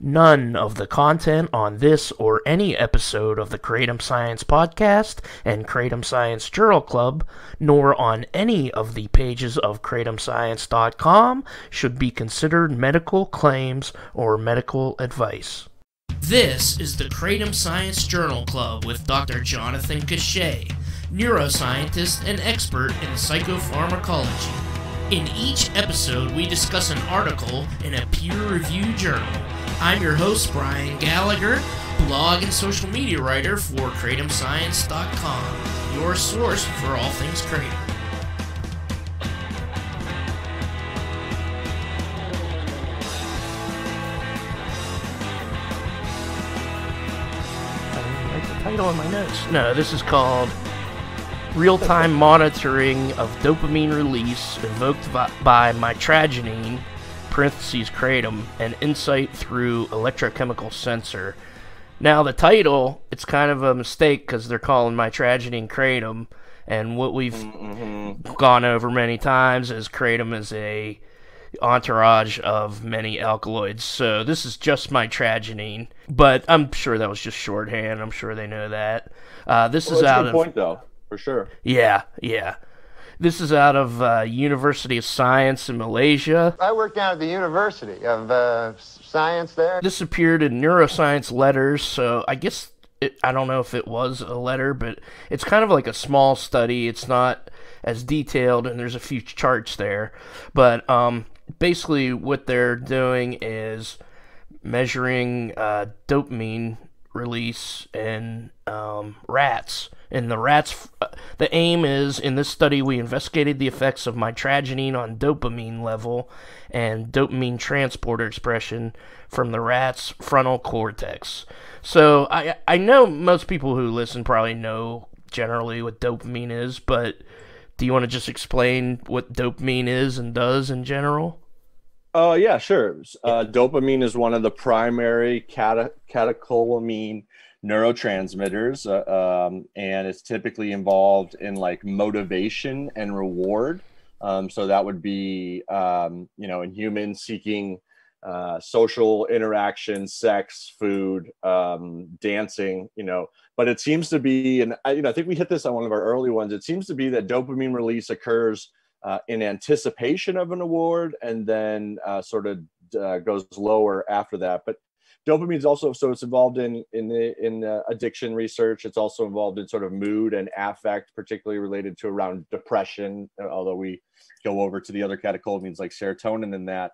None of the content on this or any episode of the Kratom Science Podcast and Kratom Science Journal Club, nor on any of the pages of KratomScience.com, should be considered medical claims or medical advice. This is the Kratom Science Journal Club with Dr. Jonathan Cachat, neuroscientist and expert in psychopharmacology. In each episode, we discuss an article in a peer-reviewed journal. I'm your host, Brian Gallagher, blog and social media writer for KratomScience.com, your source for all things Kratom. I didn't write the title in my notes. No, this is called Real-Time Monitoring of Dopamine Release Evoked by Mitragynine parentheses Kratom, and insight through electrochemical sensor. Now the title, it's kind of a mistake because they're calling Mitragynine Kratom, and what we've gone over many times is Kratom is a entourage of many alkaloids. So this is just Mitragynine, but I'm sure that was just shorthand. I'm sure they know that. This is out of... That's a good point, though, for sure. Yeah. This is out of University of Science in Malaysia. I worked down at the University of Science there. This appeared in Neuroscience Letters, so I guess, I don't know if it was a letter, but it's kind of like a small study. It's not as detailed, and there's a few charts there. But basically what they're doing is measuring dopamine release in rats. In the rats, the aim is, in this study, we investigated the effects of mitragynine on dopamine level and dopamine transporter expression from the rat's frontal cortex. So I know most people who listen probably know generally what dopamine is, but do you want to just explain what dopamine is and does in general? Yeah, sure. Dopamine is one of the primary catecholamine neurotransmitters, and it's typically involved in like motivation and reward. So that would be, in humans seeking social interaction, sex, food, dancing, but it seems to be, and I think we hit this on one of our early ones. It seems to be that dopamine release occurs in anticipation of an award, and then goes lower after that. But dopamine is also, so it's involved in addiction research. It's also involved in sort of mood and affect, particularly related to around depression, although we go over to the other catecholamines like serotonin and that.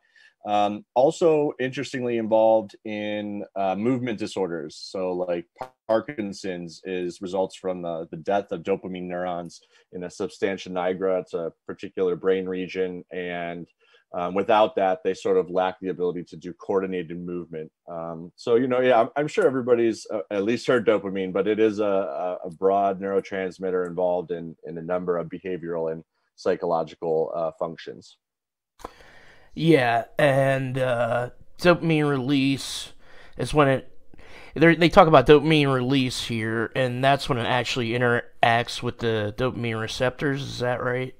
Also interestingly involved in movement disorders. So like Parkinson's results from the death of dopamine neurons in a substantia nigra. It's a particular brain region, and without that, they sort of lack the ability to do coordinated movement. I'm sure everybody's at least heard dopamine, but it is a broad neurotransmitter involved in a number of behavioral and psychological functions. Yeah, and dopamine release is when they talk about dopamine release here, and that's when it actually interacts with the dopamine receptors. Is that right?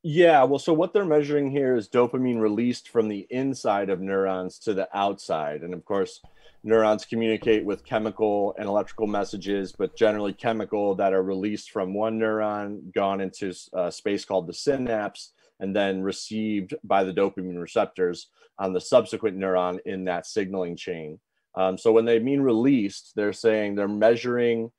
Yeah, well, so what they're measuring here is dopamine released from the inside of neurons to the outside. And of course, neurons communicate with chemical and electrical messages, but generally chemical that are released from one neuron, gone into a space called the synapse, and then received by the dopamine receptors on the subsequent neuron in that signaling chain. So when they mean released, they're saying they're measuring,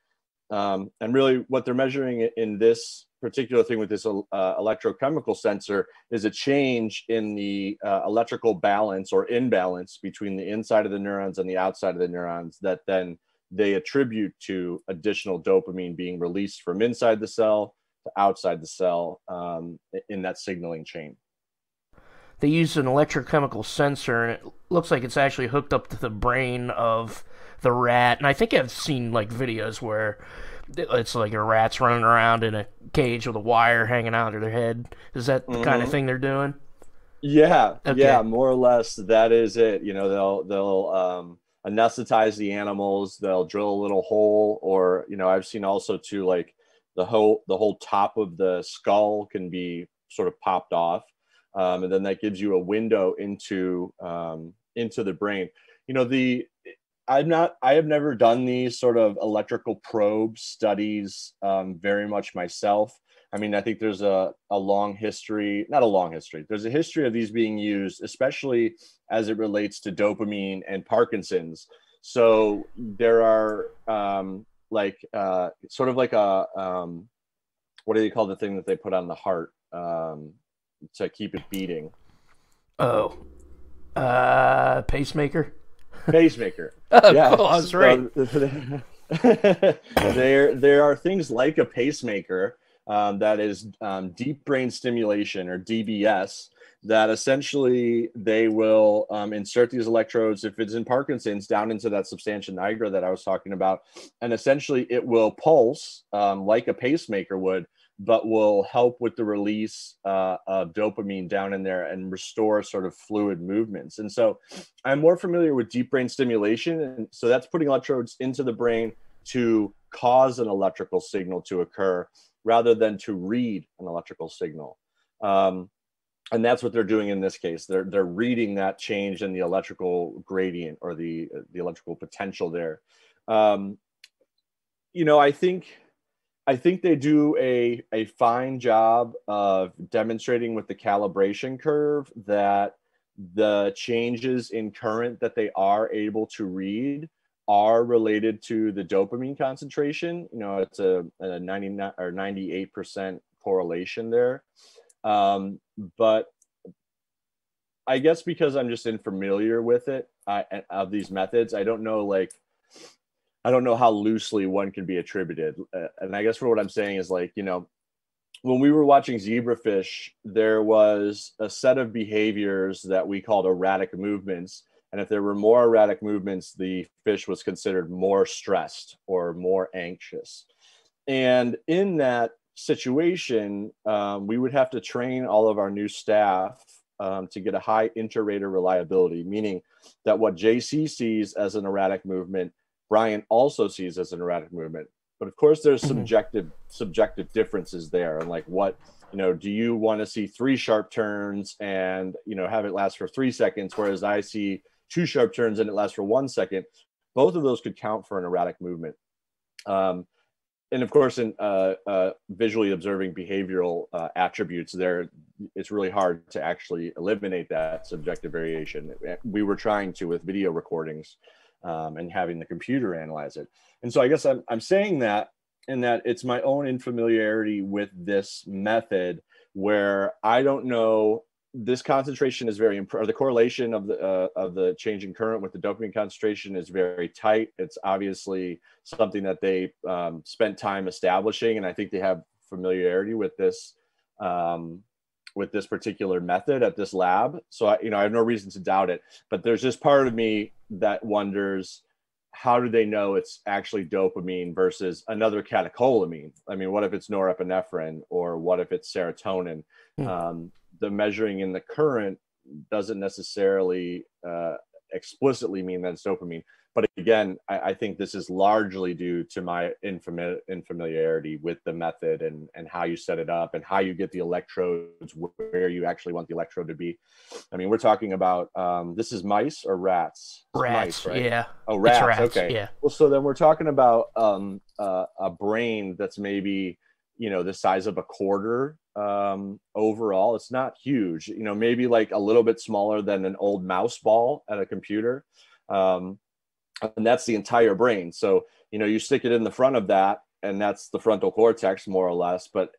and really what they're measuring in this particular thing with this electrochemical sensor is a change in the electrical balance or imbalance between the inside of the neurons and the outside of the neurons that then they attribute to additional dopamine being released from inside the cell to outside the cell in that signaling chain. They use an electrochemical sensor, and it looks like it's actually hooked up to the brain of the rat. And I think I've seen like videos where it's like a rat's running around in a cage with a wire hanging out of their head. Is that the kind of thing they're doing? Yeah, Okay. Yeah, more or less that is it. They'll anesthetize the animals. They'll drill a little hole, or I've seen also too, like the whole top of the skull can be sort of popped off, and then that gives you a window into the brain. I have never done these sort of electrical probe studies very much myself. I mean, I think there's a long history, not a long history. There's a history of these being used, especially as it relates to dopamine and Parkinson's. So there are sort of like a, what do you call the thing that they put on the heart to keep it beating? Oh, pacemaker. Pacemaker. Oh, Yeah, cool. I was right. There are things like a pacemaker that is deep brain stimulation, or DBS, that essentially they will insert these electrodes, if it's in Parkinson's, down into that substantia nigra that I was talking about, and essentially it will pulse like a pacemaker would, but will help with the release of dopamine down in there and restore sort of fluid movements. And so I'm more familiar with deep brain stimulation. And so that's putting electrodes into the brain to cause an electrical signal to occur rather than to read an electrical signal. And that's what they're doing in this case. They're reading that change in the electrical gradient, or the electrical potential there. I think they do a fine job of demonstrating with the calibration curve that the changes in current that they are able to read are related to the dopamine concentration. It's a 99 or 98% correlation there. But I guess because I'm just unfamiliar with it, of these methods, I don't know how loosely one can be attributed. And I guess what I'm saying is, when we were watching zebrafish, there was a set of behaviors that we called erratic movements. And if there were more erratic movements, the fish was considered more stressed or more anxious. And in that situation, we would have to train all of our new staff to get a high inter-rater reliability, meaning that what JC sees as an erratic movement, Brian also sees as an erratic movement. But of course, there's subjective differences there. And do you want to see 3 sharp turns and, have it last for 3 seconds, whereas I see 2 sharp turns and it lasts for 1 second? Both of those could count for an erratic movement. And of course, in visually observing behavioral attributes there, it's really hard to actually eliminate that subjective variation. We were trying to with video recordings and having the computer analyze it. And so I guess I'm saying that in that it's my own unfamiliarity with this method, where I don't know, this concentration is very or the correlation of the change in current with the dopamine concentration is very tight. It's obviously something that they spent time establishing, and I think they have familiarity with this particular method at this lab. So I have no reason to doubt it. But there's just part of me that wonders, how do they know it's actually dopamine versus another catecholamine? I mean, what if it's norepinephrine, or what if it's serotonin? The measuring in the current doesn't necessarily explicitly mean that it's dopamine. But again, I think this is largely due to my infamiliarity with the method and how you set it up and how you get the electrodes where you actually want the electrode to be. I mean, we're talking about, this is mice or rats? Rats, mice, right? yeah. Oh, rats, rats, okay. Yeah. Well, so then we're talking about a brain that's maybe, the size of a quarter overall. It's not huge, maybe like a little bit smaller than an old mouse ball at a computer. And that's the entire brain. So, you stick it in the front of that, and that's the frontal cortex, more or less. But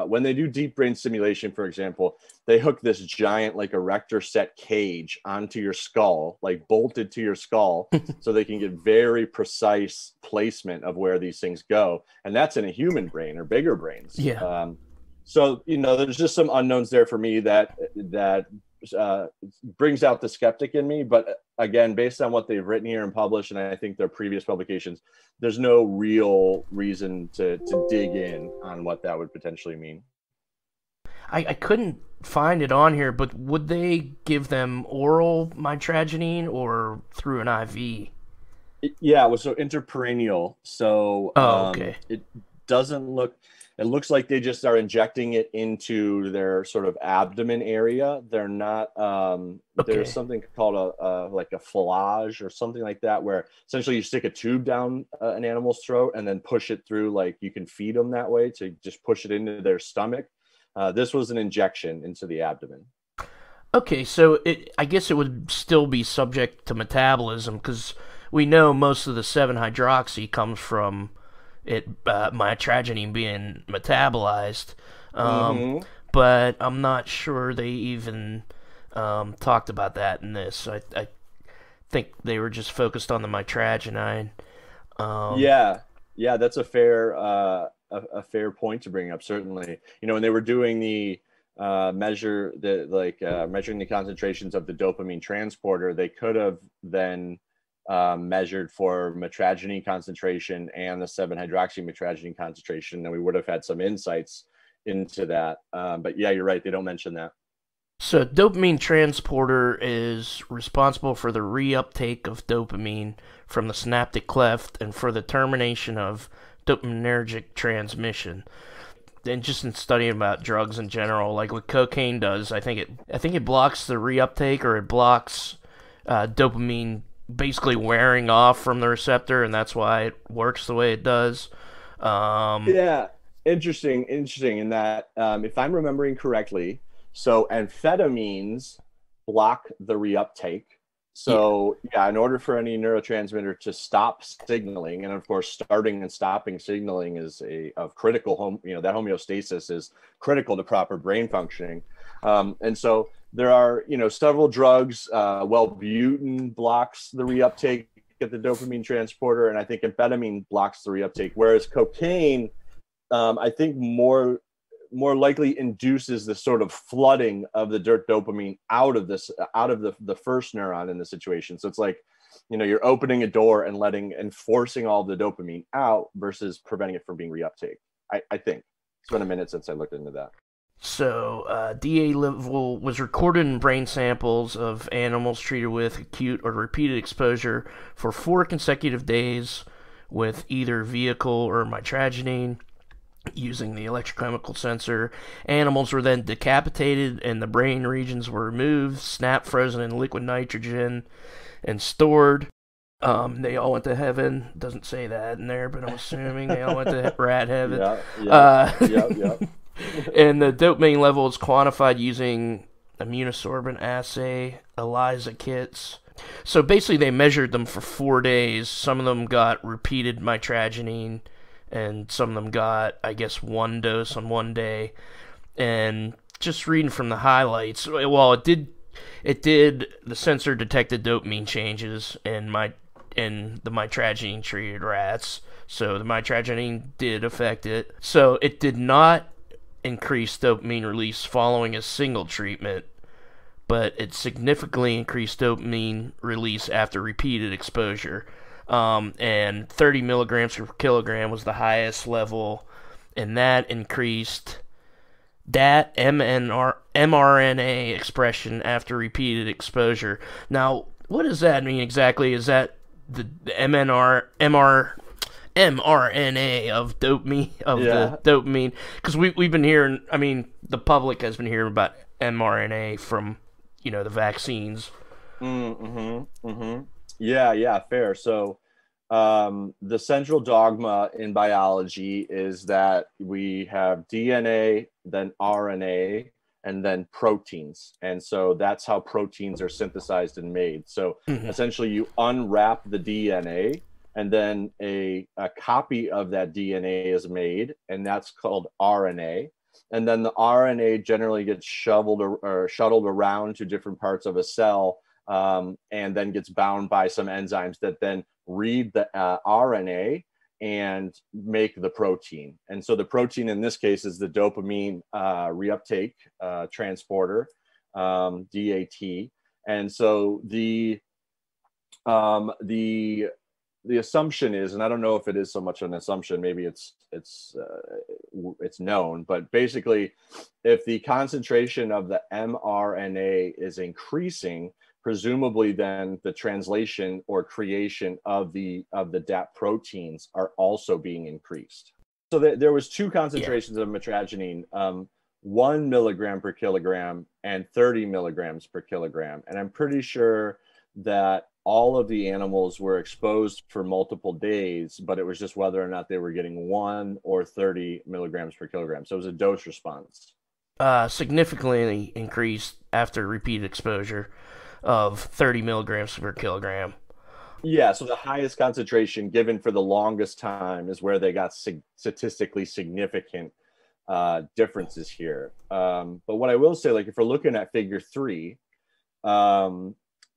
when they do deep brain stimulation, for example, they hook this giant, like erector set cage onto your skull, like bolted to your skull, so they can get very precise placement of where these things go. And that's in a human brain or bigger brains. Yeah. So, there's just some unknowns there for me that brings out the skeptic in me. But again, based on what they've written here and published, and I think their previous publications, there's no real reason to dig in on what that would potentially mean. I couldn't find it on here, but would they give them oral mitragynine or through an IV? Yeah, it was so intraperitoneal. So okay. It doesn't look, It looks like they just are injecting it into their sort of abdomen area. They're not. There's something called like a filage or something like that, where essentially you stick a tube down an animal's throat and then push it through. Like you can feed them that way, to just push it into their stomach. This was an injection into the abdomen. Okay, so I guess it would still be subject to metabolism because we know most of the 7-hydroxy comes from mitragynine being metabolized. Mm-hmm. But I'm not sure they even talked about that in this. I think they were just focused on the mitragynine. Yeah, that's a fair a fair point to bring up. Certainly, when they were doing the measuring the concentrations of the dopamine transporter, they could have then measured for mitragynine concentration and the 7-hydroxymitragynine concentration, and we would have had some insights into that. But yeah, you're right. They don't mention that. So dopamine transporter is responsible for the reuptake of dopamine from the synaptic cleft and for the termination of dopaminergic transmission. And just in studying about drugs in general, like what cocaine does, I think it blocks the reuptake, or it blocks dopamine basically wearing off from the receptor, and that's why it works the way it does. Yeah, interesting in that, if I'm remembering correctly, so amphetamines block the reuptake. So yeah, in order for any neurotransmitter to stop signaling, and of course starting and stopping signaling is of critical that homeostasis is critical to proper brain functioning. And so there are several drugs. Wellbutrin blocks the reuptake at the dopamine transporter, and I think amphetamine blocks the reuptake, whereas cocaine, I think more likely induces the sort of flooding of the dopamine out of the first neuron in the situation. So it's like, you're opening a door and forcing all the dopamine out versus preventing it from being reuptake. I think it's been a minute since I looked into that. So DA level was recorded in brain samples of animals treated with acute or repeated exposure for 4 consecutive days with either vehicle or mitragynine, using the electrochemical sensor. Animals were then decapitated and the brain regions were removed, snap frozen in liquid nitrogen, and stored. They all went to heaven. Doesn't say that in there, but I'm assuming they all went to rat heaven. Yeah. And the dopamine level is quantified using immunosorbent assay, ELISA kits. So basically they measured them for 4 days. Some of them got repeated mitragynine, and some of them got, I guess, 1 dose on 1 day. And just reading from the highlights, well, the sensor detected dopamine changes in the mitragynine treated rats. So the mitragynine did affect it. So it did not increase dopamine release following a single treatment, but it significantly increased dopamine release after repeated exposure. And 30 milligrams per kilogram was the highest level, and that increased that mRNA expression after repeated exposure. Now, what does that mean exactly? Is that the mRNA of dopamine, the dopamine? Because we've been hearing, the public has been hearing about mRNA from, the vaccines. Yeah, fair. So the central dogma in biology is that we have DNA, then RNA, and then proteins. And so that's how proteins are synthesized and made. So essentially you unwrap the DNA, and then a copy of that DNA is made, and that's called RNA. And then the RNA generally gets shuttled around to different parts of a cell, and then gets bound by some enzymes that then read the RNA and make the protein. And so the protein in this case is the dopamine reuptake transporter, DAT. And so the assumption is, and I don't know if it is so much an assumption, maybe it's known, but basically, if the concentration of the mRNA is increasing, presumably then the translation or creation of the DAP proteins are also being increased. So there was two concentrations of mitragynine, 1 milligram per kilogram and 30 milligrams per kilogram. And I'm pretty sure that all of the animals were exposed for multiple days, but it was just whether or not they were getting 1 or 30 milligrams per kilogram. So it was a dose response. Significantly increased after repeated exposure of 30 milligrams per kilogram. Yeah, so the highest concentration given for the longest time is where they got statistically significant differences here. But what I will say, like if we're looking at figure 3,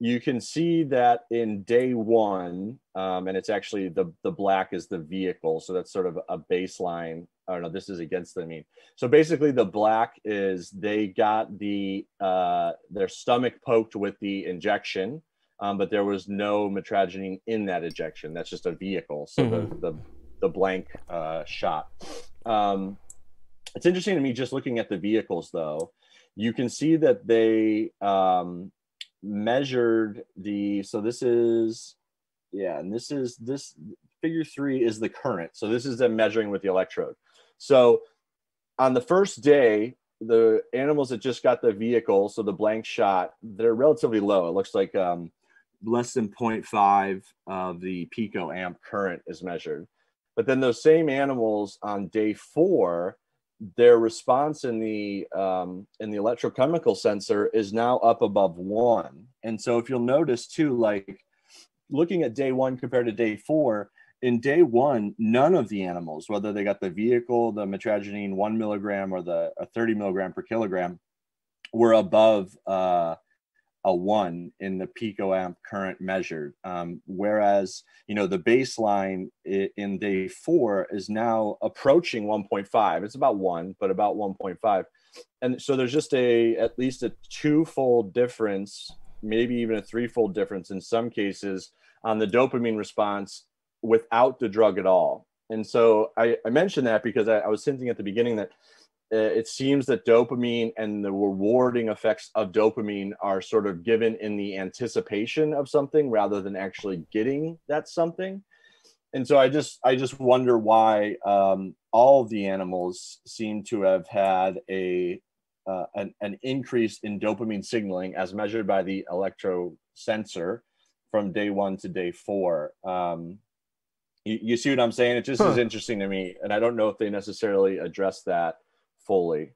you can see that in day 1, and it's actually the black is the vehicle, so that's sort of a baseline. Oh no, this is against the mean. So basically, the black is they got their stomach poked with the injection, but there was no mitragynine in that injection. That's just a vehicle. So the blank shot. It's interesting to me just looking at the vehicles, though. You can see that they measured so this is, and this figure 3 is the current. So this is them measuring with the electrode. So on the first day, the animals that just got the vehicle, so the blank shot, they're relatively low. It looks like less than 0.5 of the picoamp current is measured. But then those same animals on day 4, their response in the electrochemical sensor is now up above 1. And so if you'll notice too, like looking at day 1 compared to day 4, in day 1, none of the animals, whether they got the vehicle, the mitragynine 1 milligram or the 30 milligram per kilogram, were above a 1 in the picoamp current measured. Whereas, the baseline in day 4 is now approaching 1.5. It's about 1, but about 1.5. And so there's just at least a 2-fold difference, maybe even a 3-fold difference in some cases on the dopamine response without the drug at all. And so I mentioned that because I was hinting at the beginning that it seems that dopamine and the rewarding effects of dopamine are sort of given in the anticipation of something rather than actually getting that something. And so I just wonder why all of the animals seem to have had an increase in dopamine signaling as measured by the electro sensor from day 1 to day 4. You see what I'm saying? It just is interesting to me, and I don't know if they necessarily address that fully.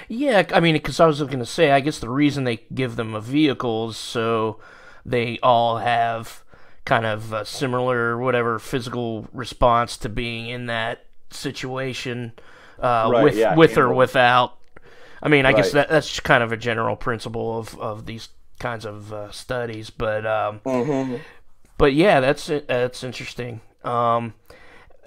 Yeah, I mean, because I was going to say, I guess the reason they give them a vehicle is so they all have kind of a similar, whatever, physical response to being in that situation, with or without. I mean, I guess that's kind of a general principle of these kinds of studies, but yeah, that's interesting. And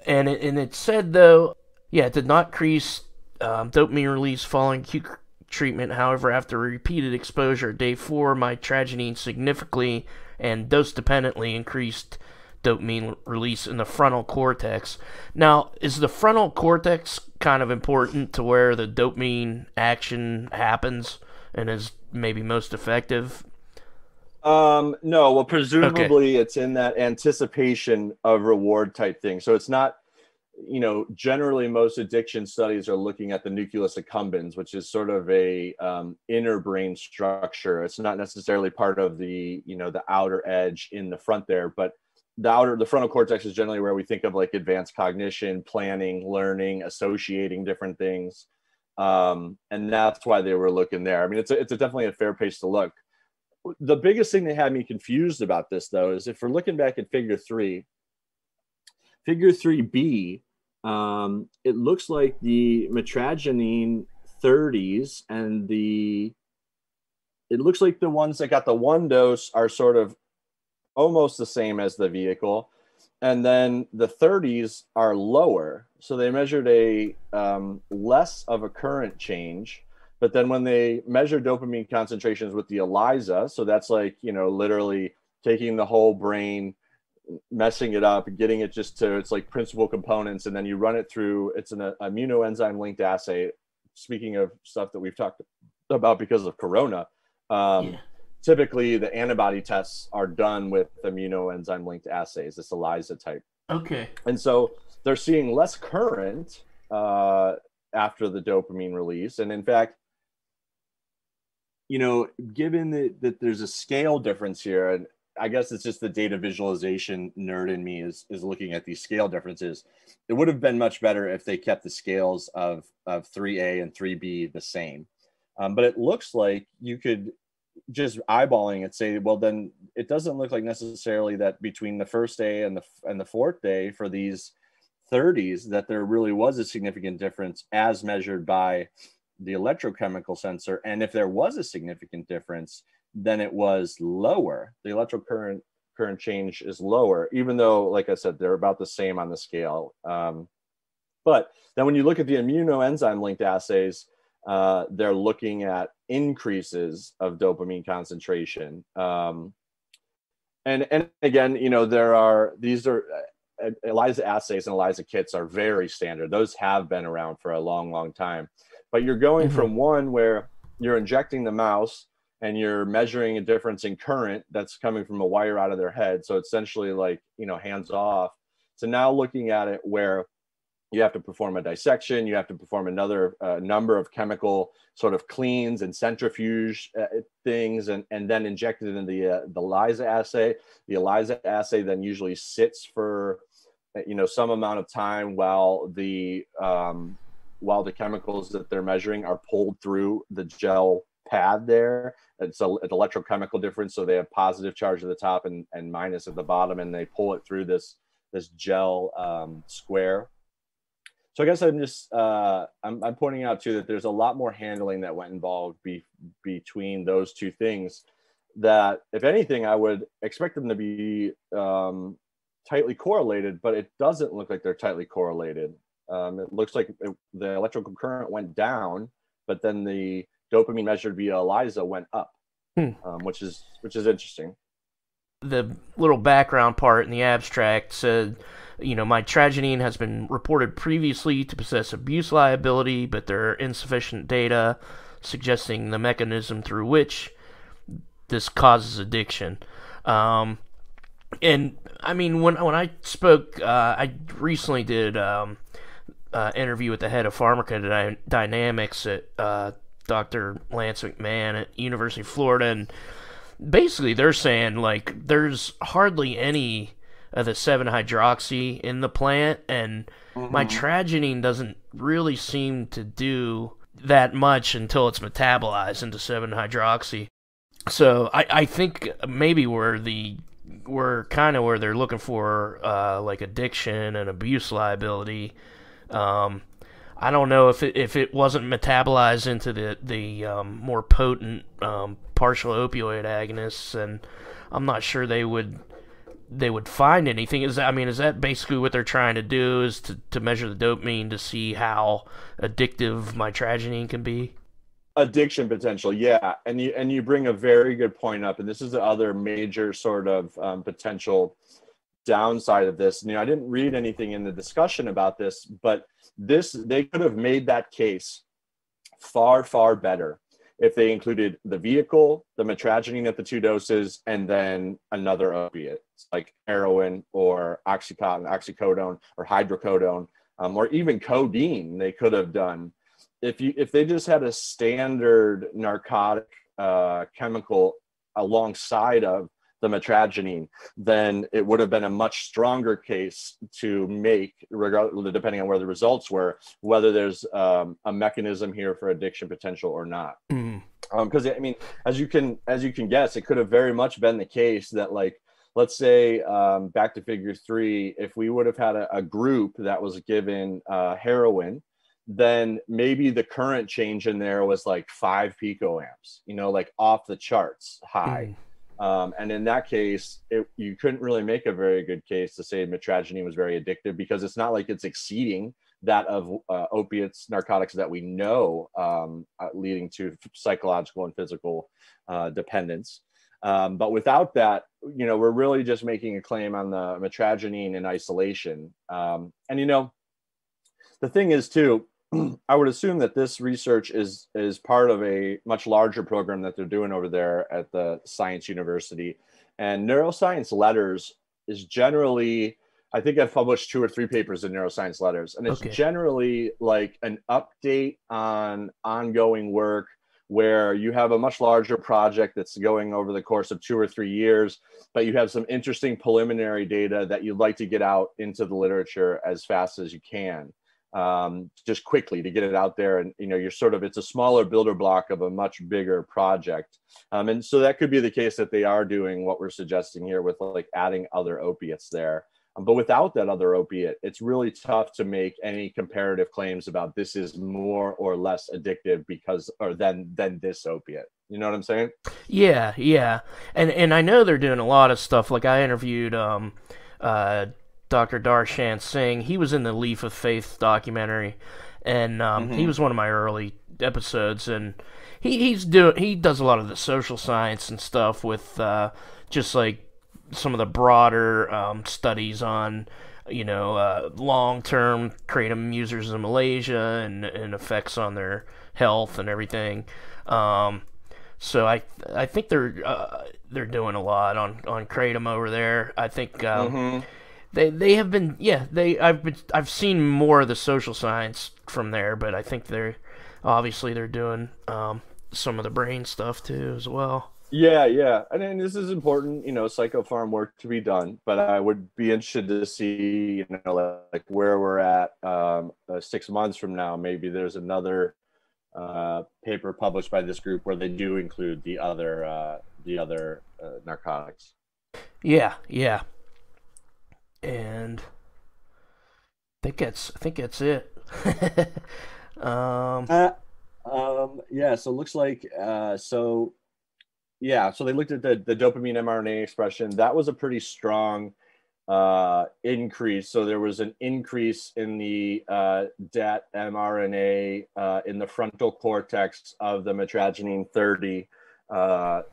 it said though, it did not increase dopamine release following acute treatment. However, after repeated exposure, day 4, mitragynine significantly and dose-dependently increased dopamine release in the frontal cortex. Now, is the frontal cortex kind of important to where the dopamine action happens and is maybe most effective? No, well, presumably it's in that anticipation of reward type thing. So it's not, generally most addiction studies are looking at the nucleus accumbens, which is sort of a inner brain structure. It's not necessarily part of the, the outer edge in the front there, but the frontal cortex is generally where we think of like advanced cognition, planning, learning, associating different things. And that's why they were looking there. I mean, it's definitely a fair place to look. The biggest thing that had me confused about this, though, is if we're looking back at figure 3B, it looks like the mitragynine 30s and it looks like the ones that got the 1 dose are sort of almost the same as the vehicle. And then the 30s are lower. So they measured a less of a current change. But then when they measure dopamine concentrations with the ELISA, so that's like, literally taking the whole brain, messing it up, getting it just to its like principal components, and then you run it through, it's an immunoenzyme linked assay. Speaking of stuff that we've talked about because of Corona, typically the antibody tests are done with immunoenzyme linked assays, this ELISA type. Okay. And so they're seeing less current, after the dopamine release. And in fact, given that there's a scale difference here, and I guess it's just the data visualization nerd in me is looking at these scale differences. It would have been much better if they kept the scales of 3A and 3B the same. But it looks like you could just eyeballing it say, well, then it doesn't look like necessarily that between the first day and the fourth day for these 30s that there really was a significant difference as measured by the electrochemical sensor. And if there was a significant difference, then it was lower. The electrocurrent change is lower, even though, like I said, they're about the same on the scale. But then when you look at the immunoenzyme linked assays, they're looking at increases of dopamine concentration. And again, these are ELISA assays and ELISA kits are very standard. Those have been around for a long, long time. But you're going from one where you're injecting the mouse and you're measuring a difference in current that's coming from a wire out of their head. So essentially like, hands off. So now looking at it where you have to perform a dissection, you have to perform another number of chemical sort of cleans and centrifuge things, and then inject it into the ELISA assay. The ELISA assay then usually sits for some amount of time while the chemicals that they're measuring are pulled through the gel pad there. It's an electrochemical difference, so they have positive charge at the top and minus at the bottom, and they pull it through this gel square. So I guess I'm just I'm pointing out too that there's a lot more handling that went involved between those two things. That if anything, I would expect them to be tightly correlated, but it doesn't look like they're tightly correlated. It looks like the electrical current went down, but then the dopamine measured via ELISA went up, which is interesting. The little background part in the abstract said, mitragynine has been reported previously to possess abuse liability, but there are insufficient data suggesting the mechanism through which this causes addiction. And I mean, when I spoke, I recently did interview with the head of pharmacodynamics at Dr. Lance McMahon at University of Florida, and basically they're saying like there's hardly any of the 7-hydroxy in the plant, and mitragynine doesn't really seem to do that much until it's metabolized into 7-hydroxy. So I think maybe we're kind of where they're looking for like addiction and abuse liability. I don't know if it wasn't metabolized into the more potent partial opioid agonists, and I'm not sure they would find anything. Is that basically what they're trying to do, is to measure the dopamine to see how addictive mitragynine can be? Addiction potential, yeah. And you bring a very good point up, and this is the other major sort of potential downside of this. I didn't read anything in the discussion about this, but they could have made that case far, far better if they included the vehicle, the mitragynine at the 2 doses, and then another opiate like heroin or oxycontin, oxycodone, or hydrocodone, or even codeine. They could have done if they just had a standard narcotic chemical alongside of the mitragynine, then it would have been a much stronger case to make, regardless, depending on where the results were, whether there's a mechanism here for addiction potential or not. Because as you can guess, it could have very much been the case that, like, let's say back to figure 3, if we would have had a group that was given heroin, then maybe the current change in there was like 5 picoamps, like off the charts high. And in that case, you couldn't really make a very good case to say mitragynine was very addictive, because it's not like it's exceeding that of opiates, narcotics that we know leading to psychological and physical dependence. But without that, we're really just making a claim on the mitragynine in isolation. And the thing is too, I would assume that this research is part of a much larger program that they're doing over there at the Science University. And neuroscience letters is generally I think I've published 2 or 3 papers in Neuroscience Letters, and it's Okay. generally like an update on ongoing work where you have a much larger project that's going over the course of 2 or 3 years, but you have some interesting preliminary data that you'd like to get out into the literature as fast as you can, just quickly to get it out there. And, you're it's a smaller builder block of a much bigger project. And so that could be the case that they are doing what we're suggesting here with like adding other opiates there. But without that other opiate, it's really tough to make any comparative claims about this is more or less addictive than this opiate. You know what I'm saying? Yeah, yeah. And I know they're doing a lot of stuff. Like I interviewed Dr. Darshan Singh. He was in the Leaf of Faith documentary, and he was one of my early episodes. And he does a lot of the social science and stuff with just like some of the broader studies on long-term kratom users in Malaysia and effects on their health and everything. So I think they're doing a lot on kratom over there. I think they have been I've seen more of the social science from there, but I think they're doing some of the brain stuff too as well. Yeah. And this is important, psychopharm work to be done, but I would be interested to see, like where we're at 6 months from now. Maybe there's another paper published by this group where they do include the other narcotics. Yeah. And I think that's it. Yeah. So it looks like so they looked at the dopamine mRNA expression. That was a pretty strong increase. So there was an increase in the DAT mRNA in the frontal cortex of the Mitragynine 30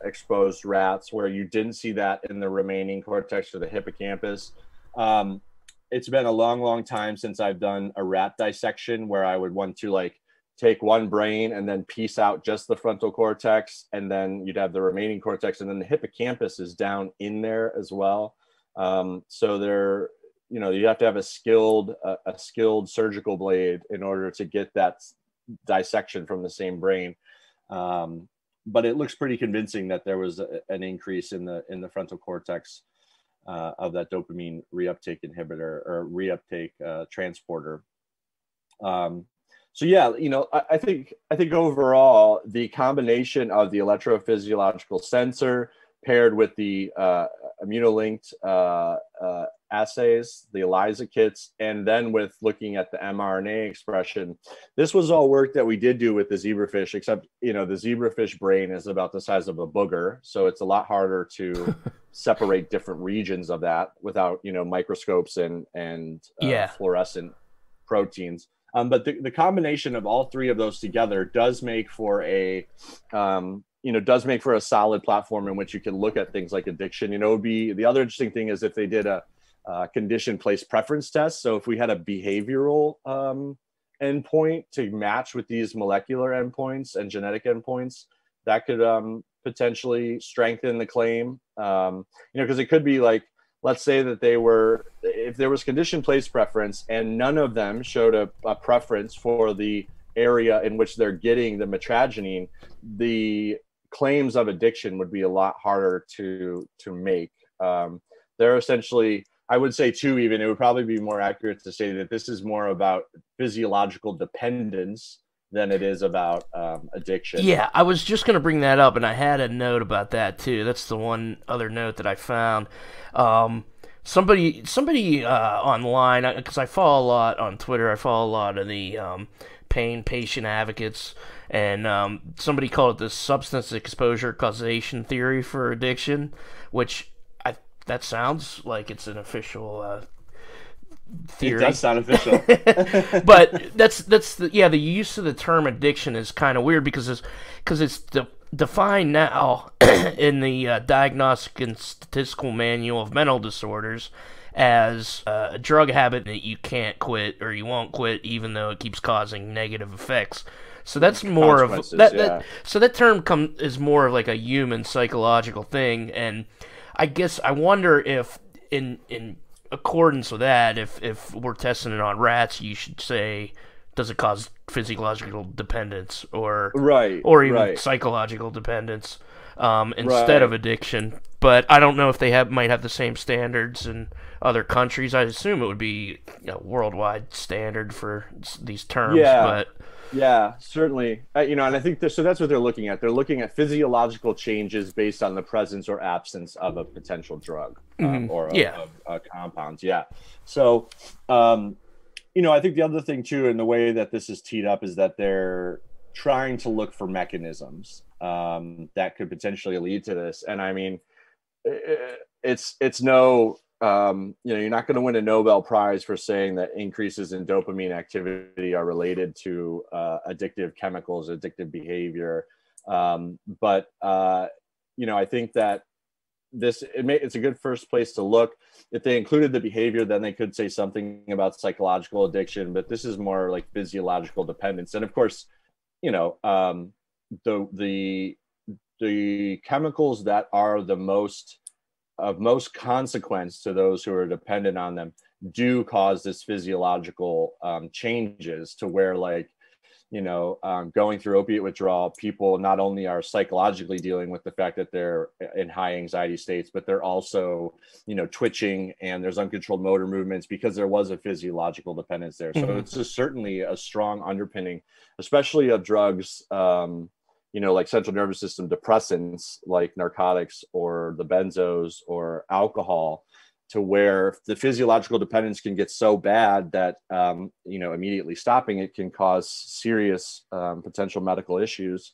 exposed rats, where you didn't see that in the remaining cortex or the hippocampus. It's been a long time since I've done a rat dissection where I would want to take one brain and then piece out just the frontal cortex, and then you'd have the remaining cortex, and then the hippocampus is down in there as well. So there, you have to have a skilled surgical blade in order to get that dissection from the same brain. But it looks pretty convincing that there was an increase in the frontal cortex of that dopamine reuptake inhibitor or reuptake transporter. So yeah, I think overall the combination of the electrophysiological sensor paired with the immunolinked assays, the ELISA kits, and then with looking at the mRNA expression, this was all work that we did do with the zebrafish, except the zebrafish brain is about the size of a booger, so it's a lot harder to separate different regions of that without microscopes and fluorescent proteins. But the combination of all three of those together does make for a solid platform in which you can look at things like addiction. It would be, the other interesting thing is if they did a condition place preference test. So if we had a behavioral endpoint to match with these molecular endpoints and genetic endpoints, that could potentially strengthen the claim. Because it could be like, let's say that if there was condition place preference and none of them showed a preference for the area in which they're getting the mitragynine, the claims of addiction would be a lot harder to make. They're essentially, I would say too, even it would probably be more accurate to say that this is more about physiological dependence than it is about addiction. Yeah, I was just going to bring that up, and I had a note about that too. That's the one other note that I found. Somebody online, because I follow a lot on Twitter, I follow a lot of the pain patient advocates, and somebody called it the substance exposure causation theory for addiction, which that sounds like it's an official theory. It does sound official. But that's the use of the term addiction is kind of weird because it's defined now in the Diagnostic and Statistical Manual of Mental Disorders as a drug habit that you can't quit or you won't quit even though it keeps causing negative effects. So that's more of that. So that term is more of like a human psychological thing, and I guess I wonder if in accordance with that, if we're testing it on rats, you should say, does it cause physiological dependence Right, or even right, psychological dependence instead of right. addiction? But I don't know if they might have the same standards in other countries. I assume it would be worldwide standard for these terms, Yeah, but yeah, certainly. And I think so. That's what they're looking at. They're looking at physiological changes based on the presence or absence of a potential drug or yeah. a compounds. Yeah. So, um, I think the other thing too, in the way that this is teed up, is that they're trying to look for mechanisms that could potentially lead to this. And I mean, it's no you're not going to win a Nobel Prize for saying that increases in dopamine activity are related to addictive chemicals, addictive behavior. But I think that it's a good first place to look. If they included the behavior, then they could say something about psychological addiction, but this is more like physiological dependence. And of course, the the chemicals that are the most of most consequence to those who are dependent on them do cause this physiological changes, to where, like, going through opiate withdrawal, people not only are psychologically dealing with the fact that they're in high anxiety states, but they're also, twitching, and there's uncontrolled motor movements because there was a physiological dependence there. So it's just certainly a strong underpinning, especially of drugs, like central nervous system depressants, like narcotics or the benzos or alcohol, to where the physiological dependence can get so bad that immediately stopping it can cause serious potential medical issues.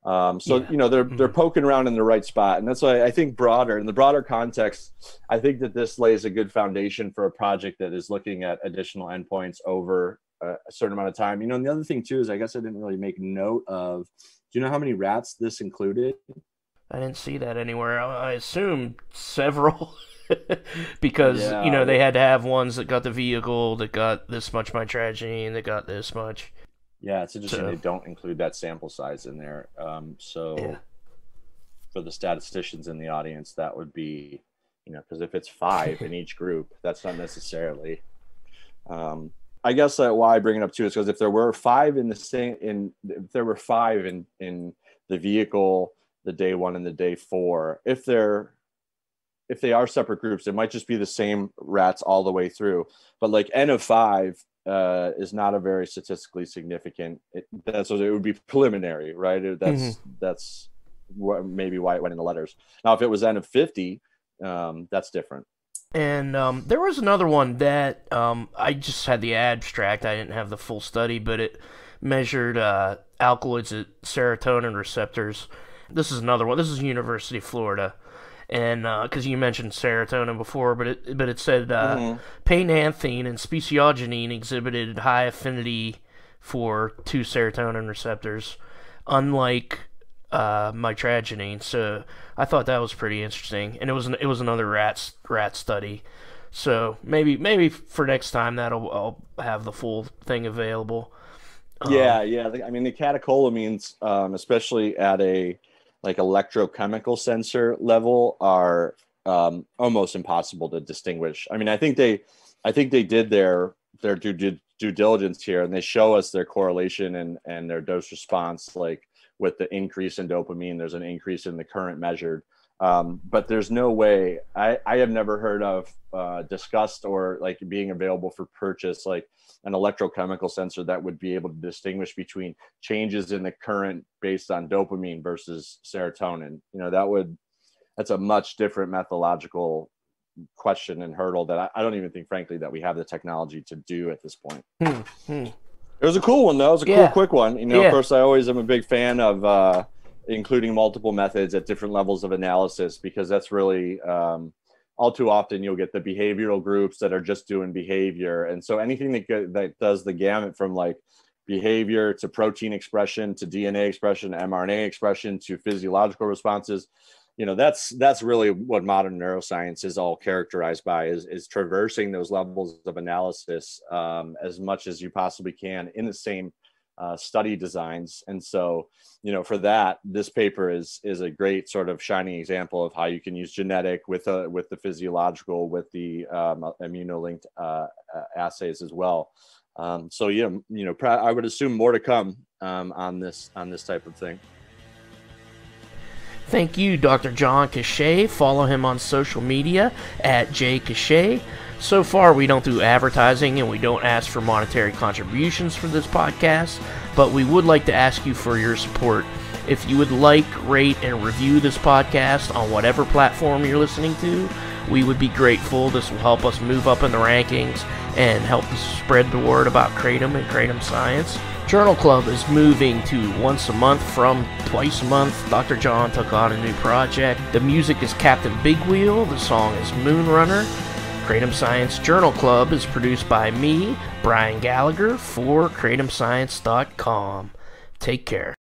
They're poking around in the right spot, and that's why I think in the broader context, I think that this lays a good foundation for a project that is looking at additional endpoints over a certain amount of time. And the other thing too is, I guess I didn't really make note of. Do you know how many rats this included? I didn't see that anywhere. I assume several. Because Yeah, they had to have ones that got the vehicle, that got this much mitragynine, that got this much. yeah, it's interesting So they don't include that sample size in there. yeah, For the statisticians in the audience, that would be, because if it's 5 in each group, that's not necessarily. I guess why I bring it up too is because if there were 5 if there were 5 in the vehicle, the day 1 and the day 4, if they are separate groups, it might just be the same rats all the way through. But like N of 5 is not a very statistically significant. It would be preliminary, right? That's maybe why it went in the letters. Now, if it was N of 50, that's different. and there was another one that I just had the abstract. I didn't have the full study, but it measured alkaloids at serotonin receptors. This is another one. This is University of Florida. And because you mentioned serotonin before, but it said painanthine and speciogenine exhibited high affinity for 2 serotonin receptors, unlike mitragynine. So I thought that was pretty interesting, and it was another rat study. So maybe for next time I'll have the full thing available. Yeah. I mean, the catecholamines, especially at a like electrochemical sensor level, are almost impossible to distinguish. I mean, I think they did their due diligence here, and they show us their correlation and their dose response. Like with the increase in dopamine, there's an increase in the current measured. But there's no way, I have never heard of discussed or like being available for purchase, like an electrochemical sensor that would be able to distinguish between changes in the current based on dopamine versus serotonin. That's a much different methodological question and hurdle that I don't even think, frankly, that we have the technology to do at this point. It was a cool one, though. It was a cool, quick one. Of course, I always am a big fan of including multiple methods at different levels of analysis, because that's really all too often you'll get the behavioral groups that are just doing behavior. And so anything that does the gamut from like behavior to protein expression to DNA expression, mRNA expression to physiological responses, that's really what modern neuroscience is all characterized by, is traversing those levels of analysis as much as you possibly can in the same study designs. And so, for that, this paper is a great sort of shining example of how you can use genetic with the physiological, with the immunolinked assays as well. So yeah, I would assume more to come on this type of thing. Thank you, Dr. Jon Cachat. Follow him on social media at @jcachat. So far, we don't do advertising and we don't ask for monetary contributions for this podcast, but we would like to ask you for your support. If you would like, rate, and review this podcast on whatever platform you're listening to, we would be grateful. This will help us move up in the rankings and help spread the word about Kratom and Kratom science. Journal Club is moving to once a month from twice a month. Dr. Jon took on a new project. The music is Captain Big Wheel. The song is Moonrunner. Kratom Science Journal Club is produced by me, Brian Gallagher, for KratomScience.com. Take care.